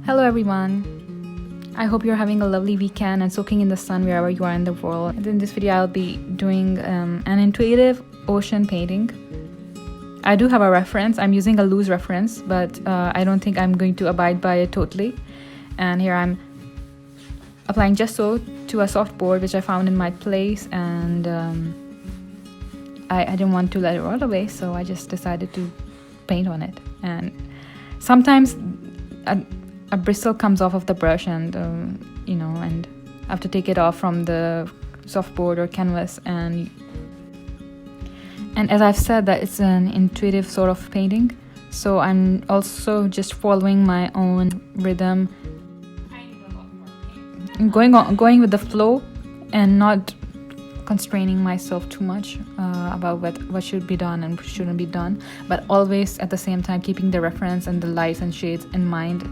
Hello everyone. I hope you're having a lovely weekend and soaking in the sun wherever you are in the world. And in this video I'll be doing an intuitive ocean painting. I do have a reference. I'm using a loose reference, but I don't think I'm going to abide by it totally. And here I'm applying gesso to a soft board which I found in my place, and I didn't want to let it rot away, so I just decided to paint on it. And sometimes a bristle comes off of the brush, and and I have to take it off from the softboard or canvas. And as I've said, that it's an intuitive sort of painting, so I'm also just following my own rhythm, going with the flow, and not constraining myself too much about what should be done and shouldn't be done, but always at the same time keeping the reference and the lights and shades in mind.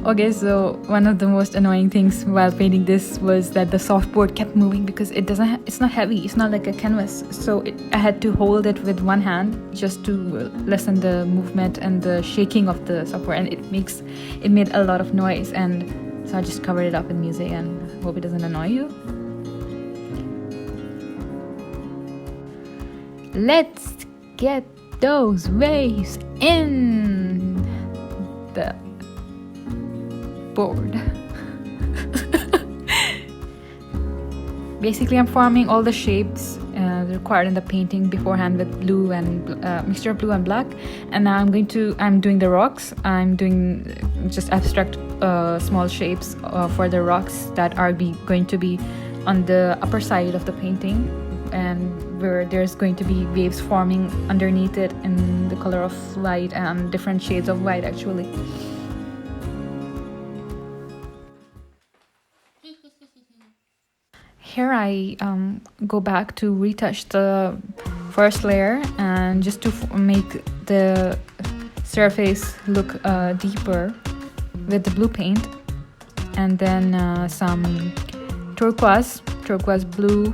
Okay, so one of the most annoying things while painting this was that the softboard kept moving because it's not heavy, it's not like a canvas, so I had to hold it with one hand just to lessen the movement and the shaking of the softboard, and it made a lot of noise, and so I just covered it up with music and hope it doesn't annoy you. Let's get those waves in the board. Basically, I'm forming all the shapes required in the painting beforehand with blue and mixture of blue and black, and now I'm doing the rocks. I'm doing just abstract small shapes for the rocks that are going to be on the upper side of the painting, and where there's going to be waves forming underneath it in the color of light and different shades of white actually. Here I go back to retouch the first layer, and just to make the surface look deeper with the blue paint, and then some turquoise blue,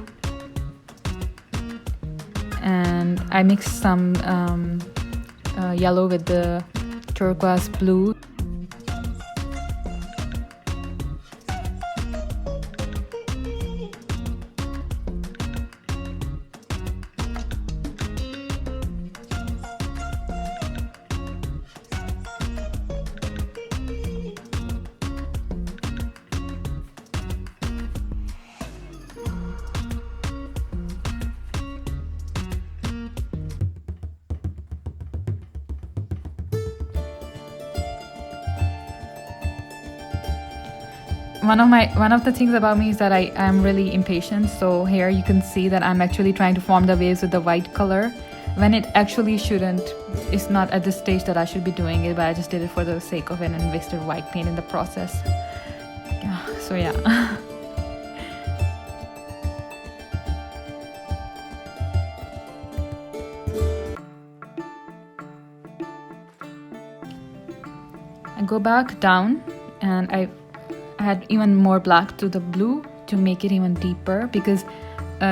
and I mix some yellow with the turquoise blue. One of the things about me is that I'm really impatient, so here you can see that I'm actually trying to form the waves with the white color when it actually shouldn't. It's not at this stage that I should be doing it, but I just did it for the sake of it and wasted white paint in the process. So yeah. I go back down, and I add even more black to the blue to make it even deeper, because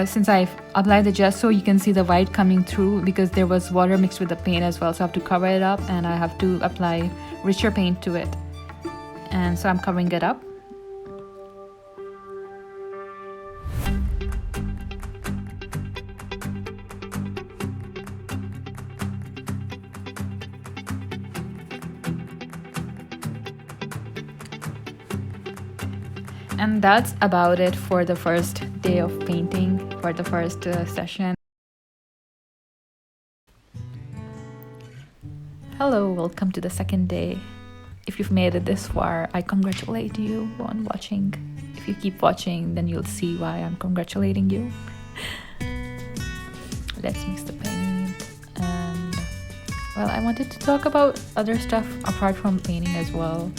since I've applied the gesso, you can see the white coming through because there was water mixed with the paint as well, so I have to cover it up, and I have to apply richer paint to it, and so I'm covering it up. And that's about it for the first day of painting, for the first session. Hello, welcome to the second day. If you've made it this far, I congratulate you on watching. If you keep watching, then you'll see why I'm congratulating you. Let's mix the paint. And well, I wanted to talk about other stuff apart from painting as well,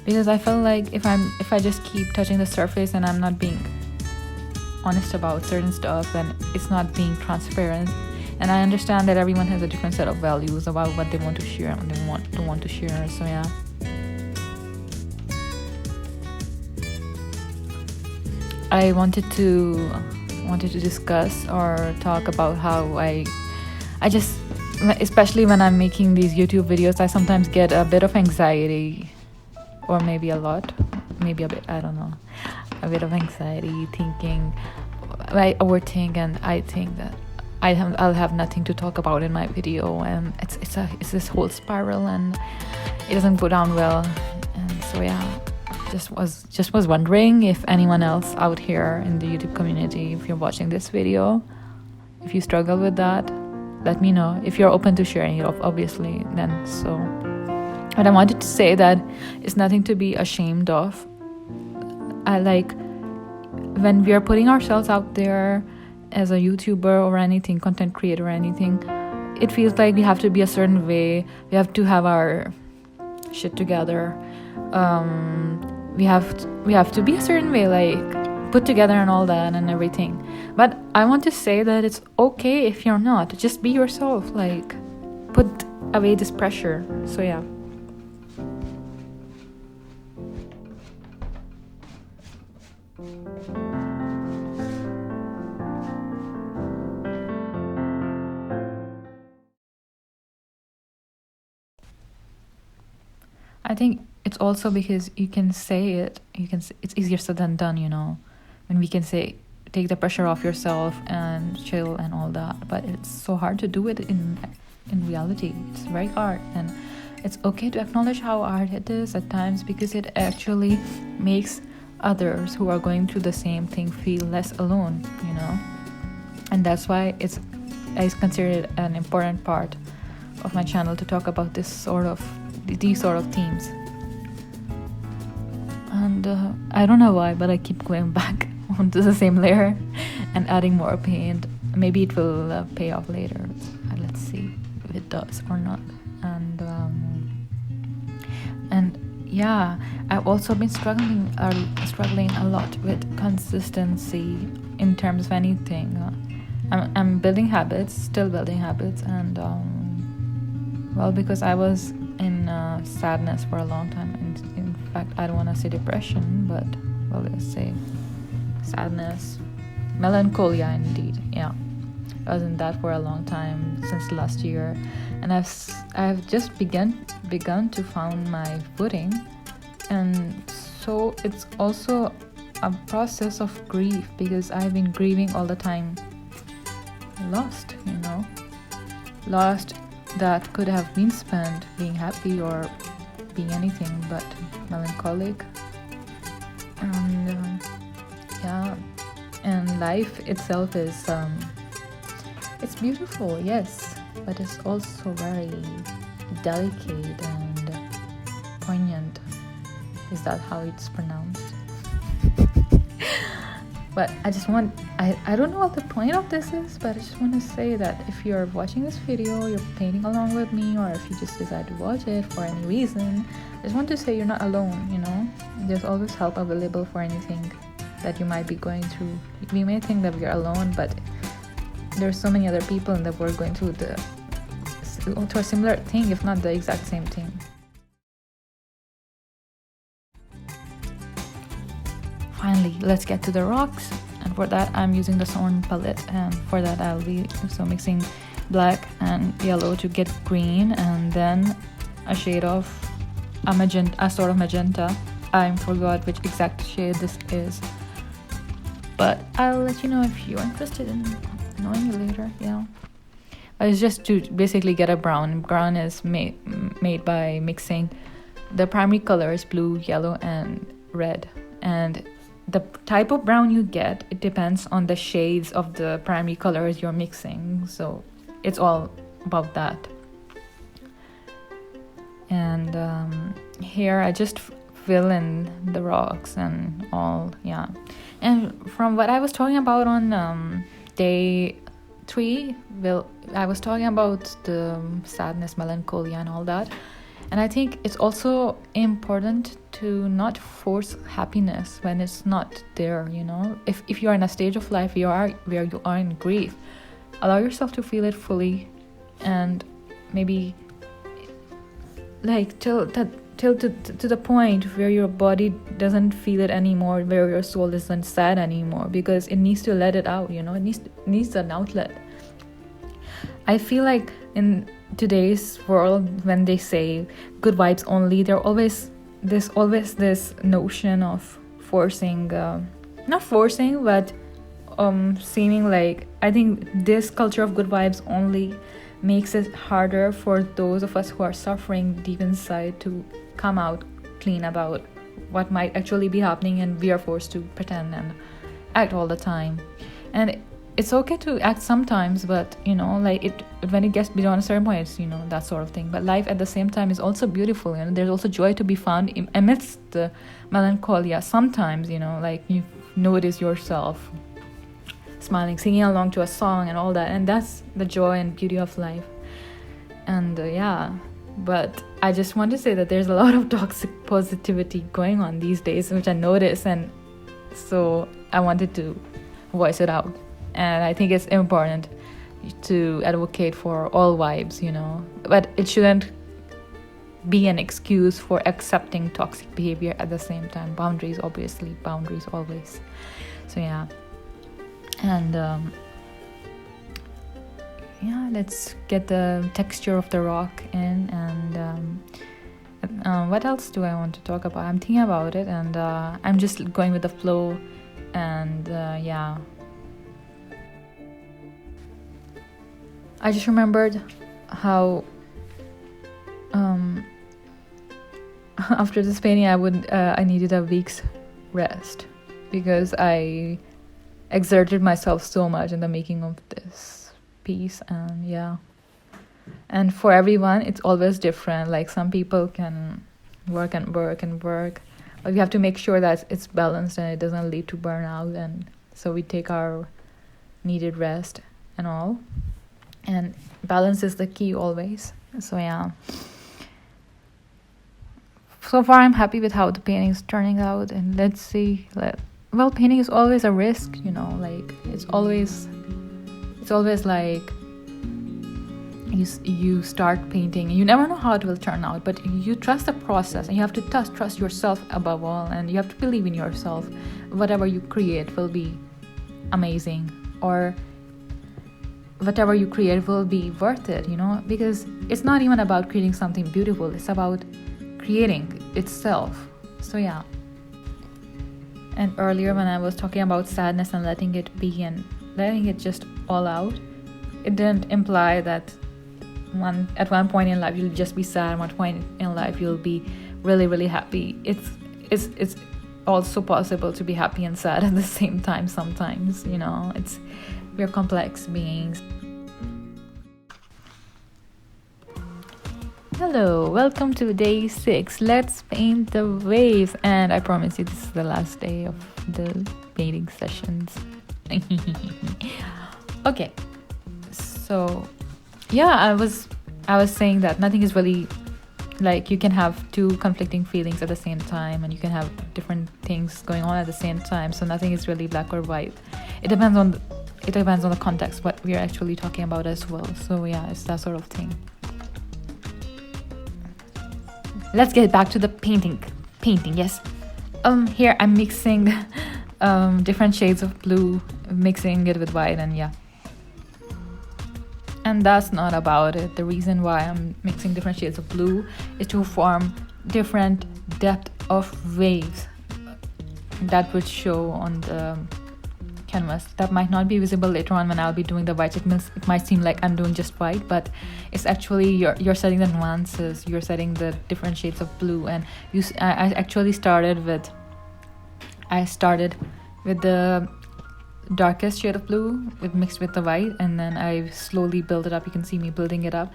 because I felt like if I just keep touching the surface and I'm not being honest about certain stuff, then it's not being transparent. And I understand that everyone has a different set of values about what they want to share and what they don't want to share. So yeah. I wanted to discuss or talk about how I just, especially when I'm making these YouTube videos, I sometimes get a bit of anxiety, or maybe a lot, maybe a bit, I don't know, a bit of anxiety, thinking, I overthink, and I think that I'll have nothing to talk about in my video, and it's this whole spiral, and it doesn't go down well. And so yeah, just was wondering if anyone else out here in the YouTube community, if you're watching this video, if you struggle with that, let me know. If you're open to sharing it, obviously, then so. But I wanted to say that it's nothing to be ashamed of. I like when we are putting ourselves out there as a YouTuber or anything, content creator or anything, it feels like we have to be a certain way. We have to have our shit together. We have to be a certain way, like put together and all that and everything. But I want to say that it's okay if you're not. Just be yourself. Like, put away this pressure. So yeah. I think it's also because you can say it. It's easier said than done, you know. When we can say, take the pressure off yourself and chill and all that. But it's so hard to do it in reality. It's very hard, and it's okay to acknowledge how hard it is at times, because it actually makes others who are going through the same thing feel less alone, you know. And that's why I consider it an important part of my channel to talk about these sort of themes. And I don't know why, but I keep going back onto the same layer and adding more paint. Maybe it will pay off later. Let's see if it does or not. And yeah, I've also been struggling a lot with consistency in terms of anything. I'm building habits, still building habits, and well, because I was in sadness for a long time, and in fact I don't want to say depression, but well, let's say sadness, melancholia indeed. Yeah, I was in that for a long time, since last year, and I've just begun to find my footing. And so it's also a process of grief, because I've been grieving all the time, lost that could have been spent being happy or being anything but melancholic. And yeah, and life itself is it's beautiful, yes, but it's also very delicate and poignant. Is that how it's pronounced? But I don't know what the point of this is, but I just want to say that if you're watching this video, you're painting along with me, or if you just decide to watch it for any reason, I just want to say you're not alone, you know? There's always help available for anything that you might be going through. We may think that we're alone, but there's so many other people in the world going through to a similar thing, if not the exact same thing. Finally, let's get to the rocks, and for that I'm using the Thorn palette, and for that I'll be mixing black and yellow to get green, and then a shade of a sort of magenta. I forgot which exact shade this is, but I'll let you know if you're interested in knowing it later. Yeah, it's just to basically get a brown. Brown is made by mixing the primary colors blue, yellow, and red, and the type of brown you get, it depends on the shades of the primary colors you're mixing. So it's all about that. And here I just fill in the rocks and all. Yeah. And from what I was talking about on day 3, I was talking about the sadness, melancholia, and all that. And I think it's also important to not force happiness when it's not there, you know. If you are in a stage of life where you are in grief, allow yourself to feel it fully, and maybe like till to the point where your body doesn't feel it anymore, where your soul isn't sad anymore, because it needs to let it out, you know. It needs an outlet. I feel like in today's world, when they say good vibes only, there's always this notion of forcing, not forcing, but seeming like, I think this culture of good vibes only makes it harder for those of us who are suffering deep inside to come out clean about what might actually be happening, and we are forced to pretend and act all the time. And it's okay to act sometimes, but like it when it gets beyond a certain point, it's that sort of thing. But life at the same time is also beautiful, there's also joy to be found amidst the melancholia sometimes. Like you notice yourself smiling, singing along to a song and all that, and that's the joy and beauty of life. And but I just want to say that there's a lot of toxic positivity going on these days, which I notice, and so I wanted to voice it out. And I think it's important to advocate for all vibes, but it shouldn't be an excuse for accepting toxic behavior at the same time. Boundaries, obviously, boundaries always. So and let's get the texture of the rock in. And what else do I want to talk about? I'm thinking about it, and I'm just going with the flow. And I just remembered how after this painting I needed a week's rest, because I exerted myself so much in the making of this piece. And for everyone it's always different. Like some people can work, but we have to make sure that it's balanced and it doesn't lead to burnout, and so we take our needed rest and all. And balance is the key always. So so far I'm happy with how the painting is turning out. And let's see, well, painting is always a risk, like it's always like you start painting and you never know how it will turn out, but you trust the process, and you have to trust yourself above all, and you have to believe in yourself. Whatever you create will be amazing, or whatever you create will be worth it, because it's not even about creating something beautiful, it's about creating itself. So and earlier when I was talking about sadness and letting it be and letting it just all out, it didn't imply that at one point in life you'll just be sad, at one point in life you'll be really, really happy. It's also possible to be happy and sad at the same time sometimes. We're complex beings. Hello, welcome to day 6. Let's paint the waves. And I promise you this is the last day of the painting sessions. Okay, so I was saying that nothing is really, like, you can have two conflicting feelings at the same time, and you can have different things going on at the same time. So nothing is really black or white. It depends on the context, what we are actually talking about as well. So it's that sort of thing. Let's get back to the painting. Yes. Here I'm mixing different shades of blue, mixing it with white, and and that's not about it. The reason why I'm mixing different shades of blue is to form different depth of waves that would show on the canvas. That might not be visible later on when I'll be doing the white. It might seem like I'm doing just white, but it's actually you're setting the nuances, you're setting the different shades of blue. And I actually started with the darkest shade of blue mixed with the white, and then I slowly build it up. You can see me building it up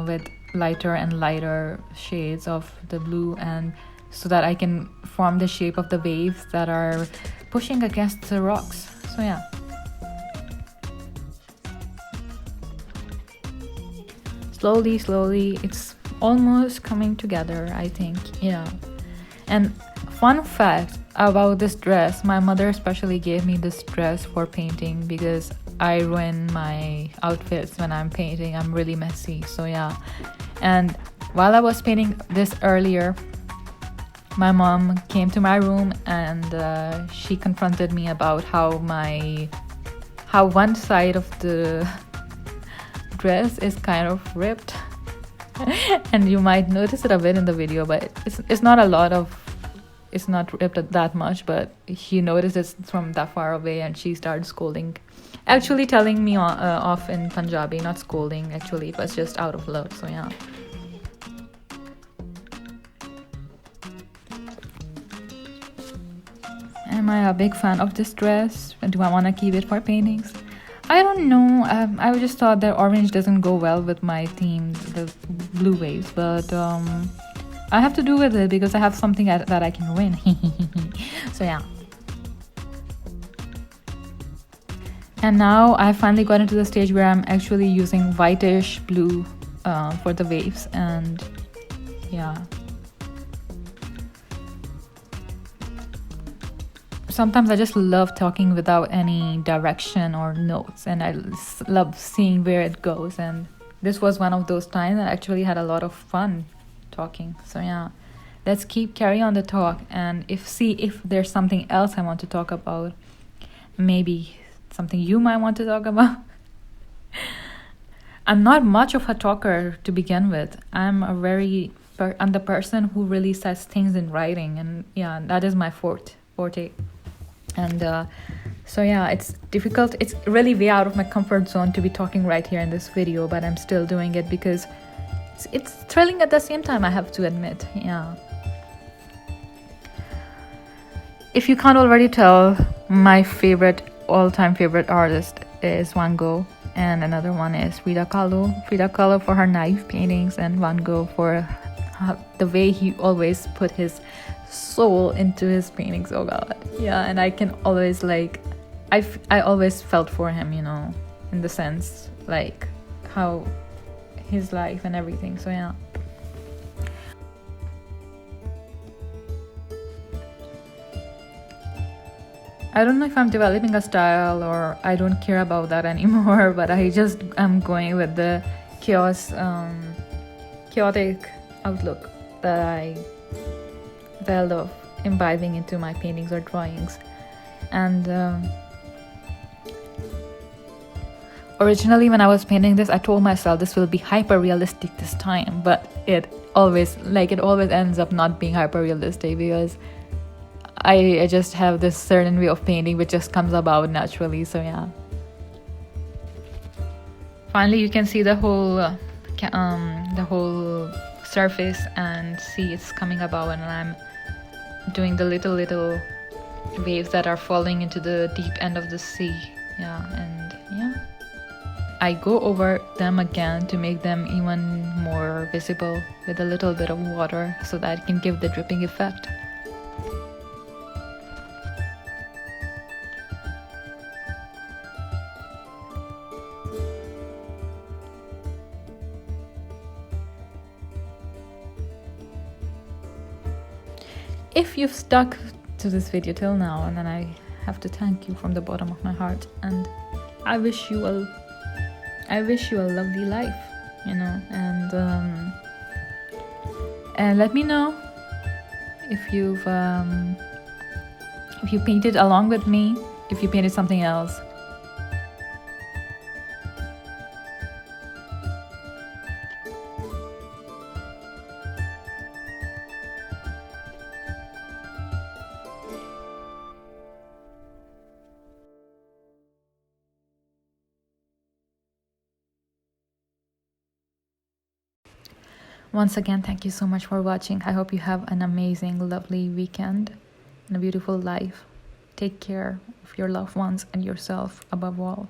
with lighter and lighter shades of the blue, and so that I can form the shape of the waves that are pushing against the rocks. So slowly it's almost coming together, I think. And fun fact about this dress, my mother especially gave me this dress for painting because I ruin my outfits when I'm painting. I'm really messy. So and while I was painting this earlier, my mom came to my room and she confronted me about how one side of the dress is kind of ripped and you might notice it a bit in the video, but it's not a lot of, it's not ripped that much, but she noticed it from that far away and she started scolding, actually telling me off in Punjabi, not scolding, actually it was just out of love. So yeah. Am I a big fan of this dress? Do I want to keep it for paintings? I don't know. I just thought that orange doesn't go well with my theme, the blue waves, but I have to do with it because I have something that I can win. So yeah. And now I finally got into the stage where I'm actually using whitish blue for the waves, and yeah. Sometimes I just love talking without any direction or notes, and I love seeing where it goes, and this was one of those times I actually had a lot of fun talking. So yeah, let's carry on the talk and see if there's something else I want to talk about, maybe something you might want to talk about. I'm not much of a talker to begin with. I'm the person who really says things in writing, and yeah, that is my forte. And so yeah, it's difficult. It's really way out of my comfort zone to be talking right here in this video, but I'm still doing it because it's thrilling at the same time, I have to admit. Yeah. If you can't already tell, my all-time favorite artist is Van Gogh, and another one is Frida Kahlo. Frida Kahlo for her knife paintings, and Van Gogh for the way he always put his soul into his paintings. Oh god, yeah. And I can always I always felt for him, you know, in the sense like how his life and everything. So yeah. I don't know if I'm developing a style or I don't care about that anymore, but I just am going with the chaotic outlook that I love imbibing into my paintings or drawings. And originally when I was painting this, I told myself this will be hyper realistic this time, but it always ends up not being hyper realistic because I just have this certain way of painting which just comes about naturally. So yeah, finally you can see the whole surface and see it's coming about, and I'm doing the little waves that are falling into the deep end of the sea. Yeah, and yeah, I go over them again to make them even more visible with a little bit of water so that it can give the dripping effect. If you've stuck to this video till now, and then I have to thank you from the bottom of my heart, and I wish you a lovely life, you know, and let me know if you painted along with me, if you painted something else. Once again, thank you so much for watching. I hope you have an amazing, lovely weekend and a beautiful life. Take care of your loved ones and yourself above all.